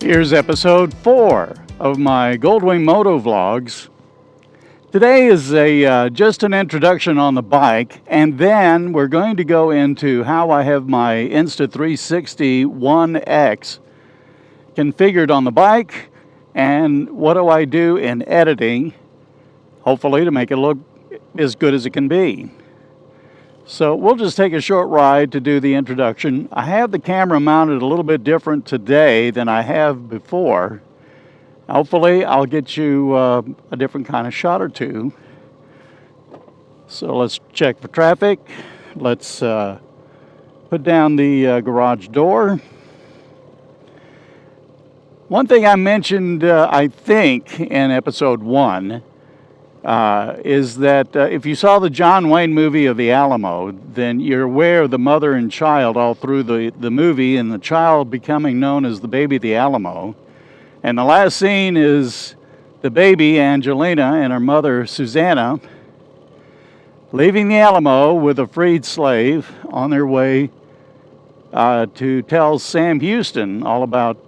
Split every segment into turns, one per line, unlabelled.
Here's episode 4 of my Goldwing MotoVlogs. Today is just an introduction on the bike, and then we're going to go into how I have my Insta360 ONE X configured on the bike, and what do I do in editing, hopefully to make it look as good as it can be. So we'll just take a short ride to do the introduction. I have the camera mounted a little bit different today than I have before. Hopefully I'll get you a different kind of shot or two. So let's check for traffic. Let's put down the garage door. One thing I mentioned, I think, in episode 1 is that if you saw the John Wayne movie of The Alamo, then you're aware of the mother and child all through the movie, and the child becoming known as the baby of the Alamo. And the last scene is the baby, Angelina, and her mother, Susanna, leaving the Alamo with a freed slave on their way to tell Sam Houston all about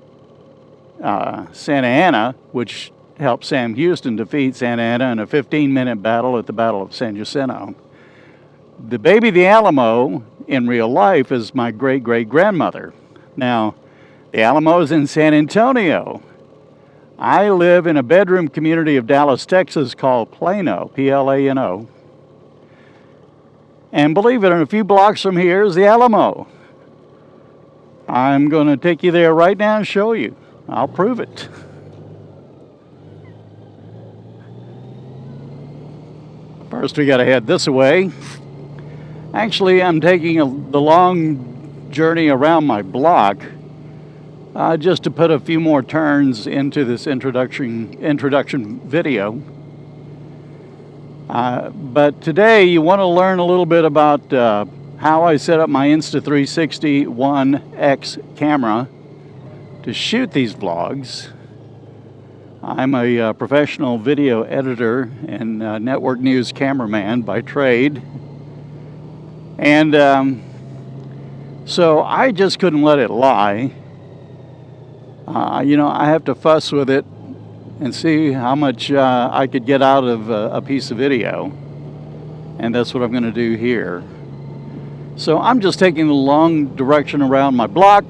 Santa Anna, which helped Sam Houston defeat Santa Anna in a 15-minute battle at the Battle of San Jacinto. The baby of the Alamo in real life is my great-great-grandmother. Now, the Alamo is in San Antonio. I live in a bedroom community of Dallas, Texas called Plano, P-L-A-N-O. And believe it, a few blocks from here is the Alamo. I'm going to take you there right now and show you. I'll prove it. First, we got to head this way. Actually, I'm taking the long journey around my block just to put a few more turns into this introduction video. But today, you want to learn a little bit about how I set up my Insta360 ONE X camera to shoot these vlogs. I'm a professional video editor and network news cameraman by trade. And so I just couldn't let it lie. I have to fuss with it and see how much I could get out of a piece of video. And that's what I'm going to do here. So I'm just taking the long direction around my block.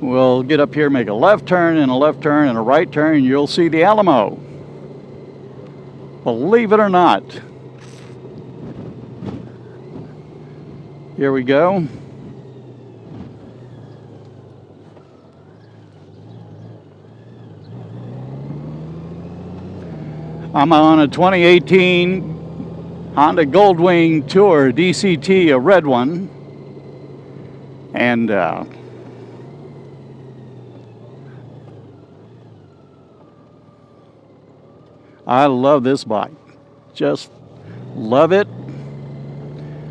We'll get up here, make a left turn and a left turn and a right turn, and you'll see the Alamo. Believe it or not. Here we go. I'm on a 2018 Honda Goldwing Tour DCT, a red one. And I love this bike. Just love it.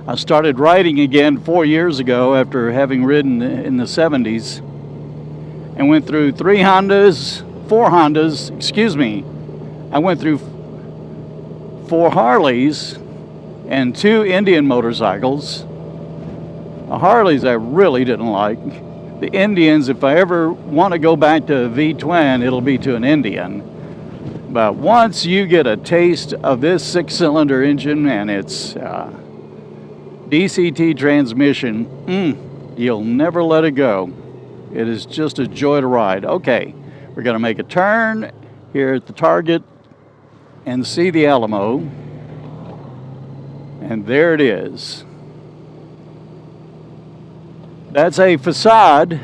I started riding again 4 years ago after having ridden in the 70s and went through four Hondas, excuse me. I went through 4 Harleys and 2 Indian motorcycles. The Harleys I really didn't like. The Indians, if I ever want to go back to a V-twin, it'll be to an Indian. But once you get a taste of this 6-cylinder engine and its DCT transmission, you'll never let it go. It is just a joy to ride. Okay, we're going to make a turn here at the target and see the Alamo. And there it is. That's a facade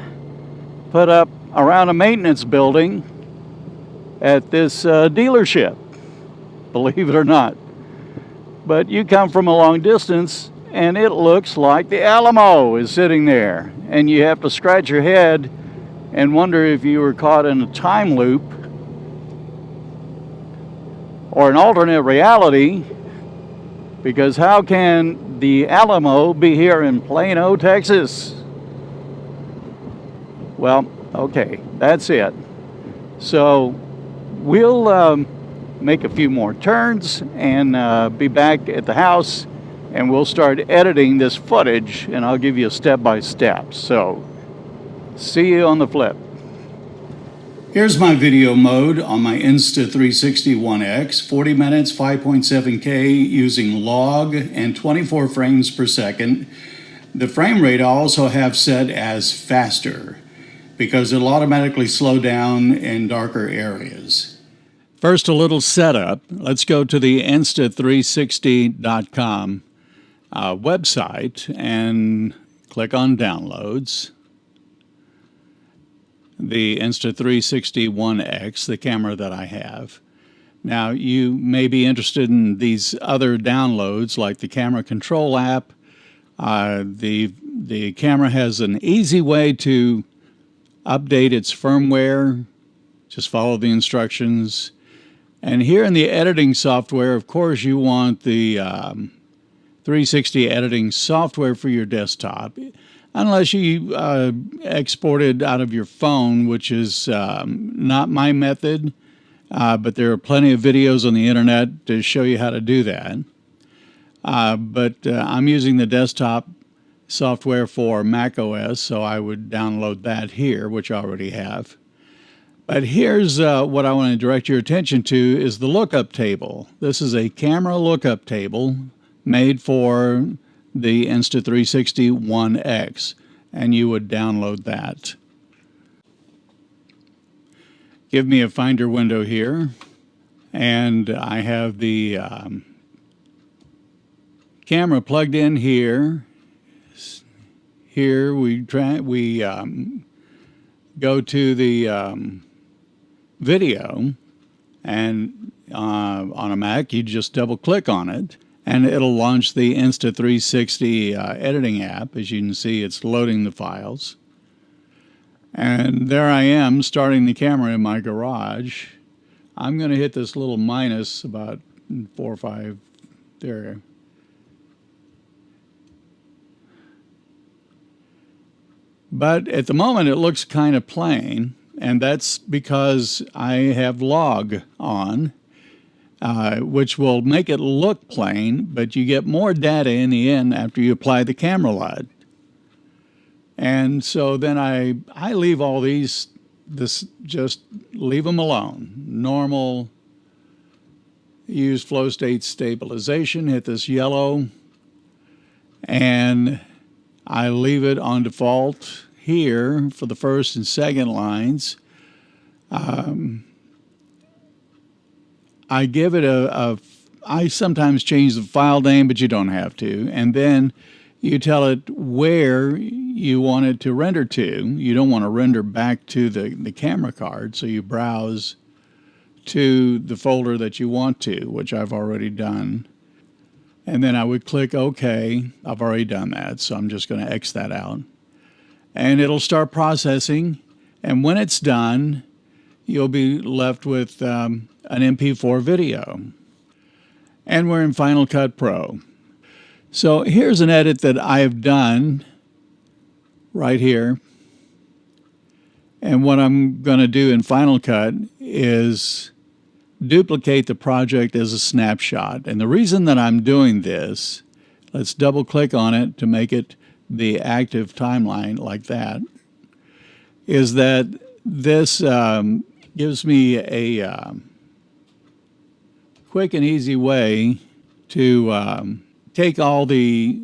put up around a maintenance building at this dealership, believe it or not. But you come from a long distance and it looks like the Alamo is sitting there, and you have to scratch your head and wonder if you were caught in a time loop or an alternate reality, because how can the Alamo be here in Plano, Texas? Well, okay, that's it. So we'll make a few more turns and be back at the house, and we'll start editing this footage, and I'll give you a step-by-step. So see you on the flip. Here's my video mode on my Insta360 ONE X, 40 minutes, 5.7K using log and 24 frames per second. The frame rate I also have set as faster because it'll automatically slow down in darker areas. First, a little setup. Let's go to the Insta360.com website and click on Downloads. The Insta360 ONE X, the camera that I have. Now, you may be interested in these other downloads like the camera control app. The camera has an easy way to update its firmware. Just follow the instructions. And here in the editing software, of course, you want the 360 editing software for your desktop. Unless you export it out of your phone, which is not my method, but there are plenty of videos on the internet to show you how to do that. But I'm using the desktop software for Mac OS, so I would download that here, which I already have. But here's what I want to direct your attention to is the lookup table. This is a camera lookup table made for the Insta360 ONE X, and you would download that. Give me a Finder window here, and I have the camera plugged in here. Here we go to the video, and on a Mac you just double click on it and it'll launch the Insta360 editing app. As you can see, it's loading the files. And there I am starting the camera in my garage. I'm going to hit this little minus about 4 or 5 there. But at the moment it looks kind of plain, and that's because I have log on. Which will make it look plain, but you get more data in the end after you apply the camera LUT. And so then I leave all these, just leave them alone. Normal, use flow state stabilization, hit this yellow, and I leave it on default here for the first and second lines. I give it I sometimes change the file name, but you don't have to. And then you tell it where you want it to render to. You don't want to render back to the camera card, so you browse to the folder that you want to, which I've already done. And then I would click OK. I've already done that, so I'm just going to X that out. And it'll start processing. And when it's done, you'll be left with an MP4 video. And we're in Final Cut Pro. So here's an edit that I have done right here. And what I'm going to do in Final Cut is duplicate the project as a snapshot. And the reason that I'm doing this, let's double click on it to make it the active timeline like that, is that this gives me a quick and easy way to take all the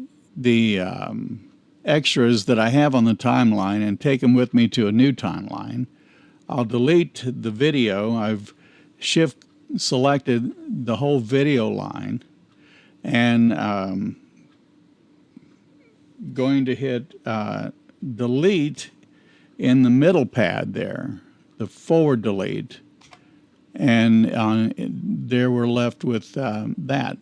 extras that I have on the timeline and take them with me to a new timeline. I'll delete the video. I've shift selected the whole video line and going to hit delete in the middle pad there, the forward delete, and there we're left with that.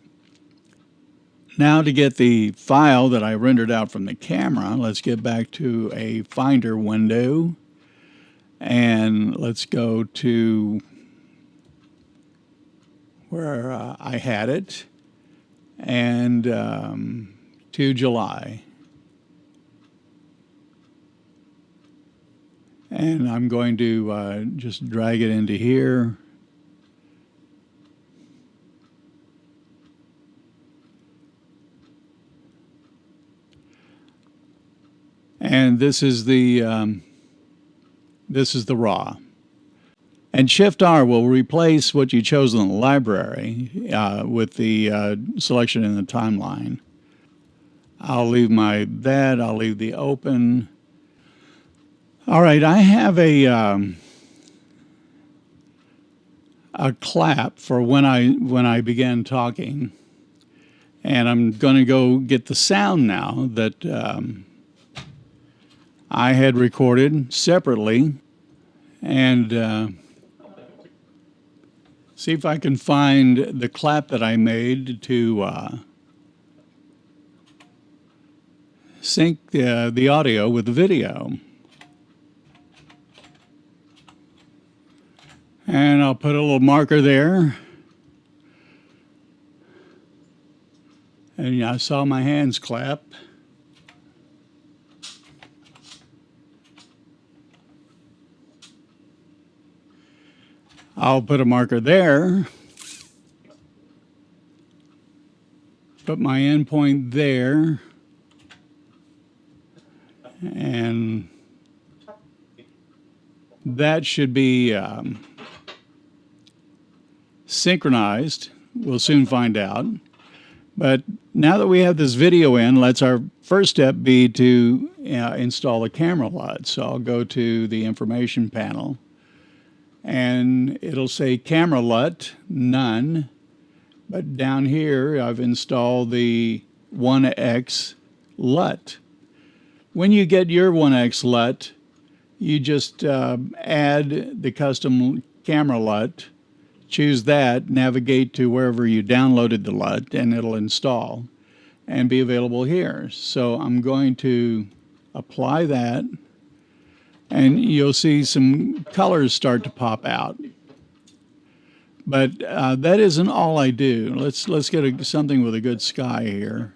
Now to get the file that I rendered out from the camera, let's get back to a Finder window and let's go to where I had it, and to July. And I'm going to just drag it into here. And this is the raw. And Shift R will replace what you chose in the library with the selection in the timeline. I'll leave I'll leave the open. All right, I have a clap for when I began talking. And I'm going to go get the sound now that I had recorded separately, and see if I can find the clap that I made to sync the audio with the video. And I'll put a little marker there. And I saw my hands clap. I'll put a marker there. Put my endpoint there. And that should be synchronized. We'll soon find out. But now that we have this video in, let's our first step be to install the camera LUT. So I'll go to the information panel, and it'll say camera LUT, none. But down here, I've installed the ONE X LUT. When you get your ONE X LUT, you just add the custom camera LUT. Choose that, navigate to wherever you downloaded the LUT, and it'll install and be available here. So I'm going to apply that, and you'll see some colors start to pop out. But that isn't all I do. Let's get something with a good sky here.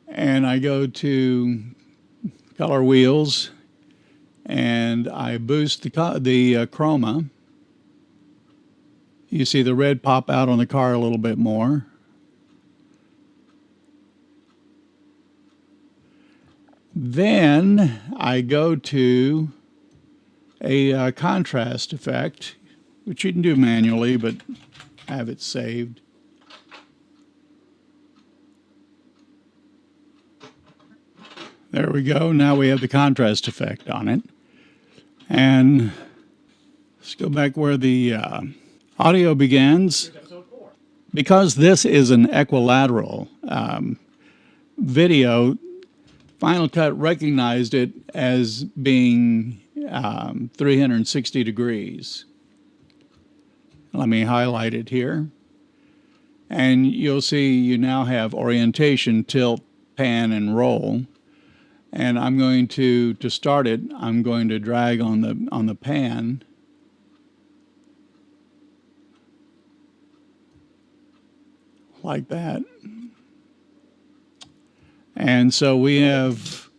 And I go to color wheels, and I boost the chroma. You see the red pop out on the car a little bit more. Then I go to a contrast effect, which you can do manually, but have it saved. There we go. Now we have the contrast effect on it. And let's go back where the audio begins. Because this is an equilateral video, Final Cut recognized it as being 360 degrees. Let me highlight it here. And you'll see you now have orientation, tilt, pan, and roll. And I'm going to start it, I'm going to drag on the pan. Like that. And so we have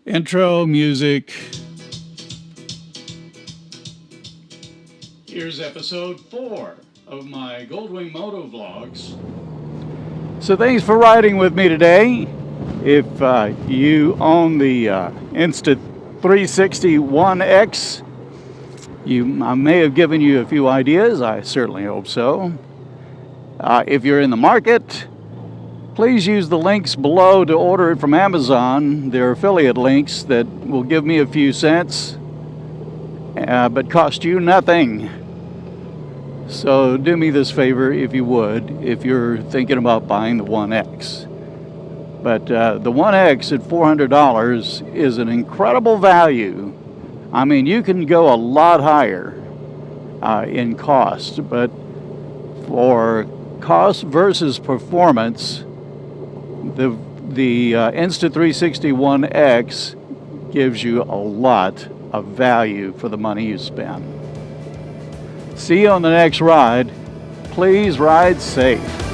intro music. Here's episode 4 of my Goldwing MotoBlogs. So thanks for riding with me today. If you own the Insta360 ONE X, I may have given you a few ideas. I certainly hope so. If you're in the market, please use the links below to order it from Amazon. They're affiliate links that will give me a few cents, but cost you nothing. So do me this favor if you would, if you're thinking about buying the ONE X. But the ONE X at $400 is an incredible value. I mean, you can go a lot higher in cost, but for cost versus performance, the Insta360 ONE X gives you a lot of value for the money you spend. See you on the next ride. Please ride safe.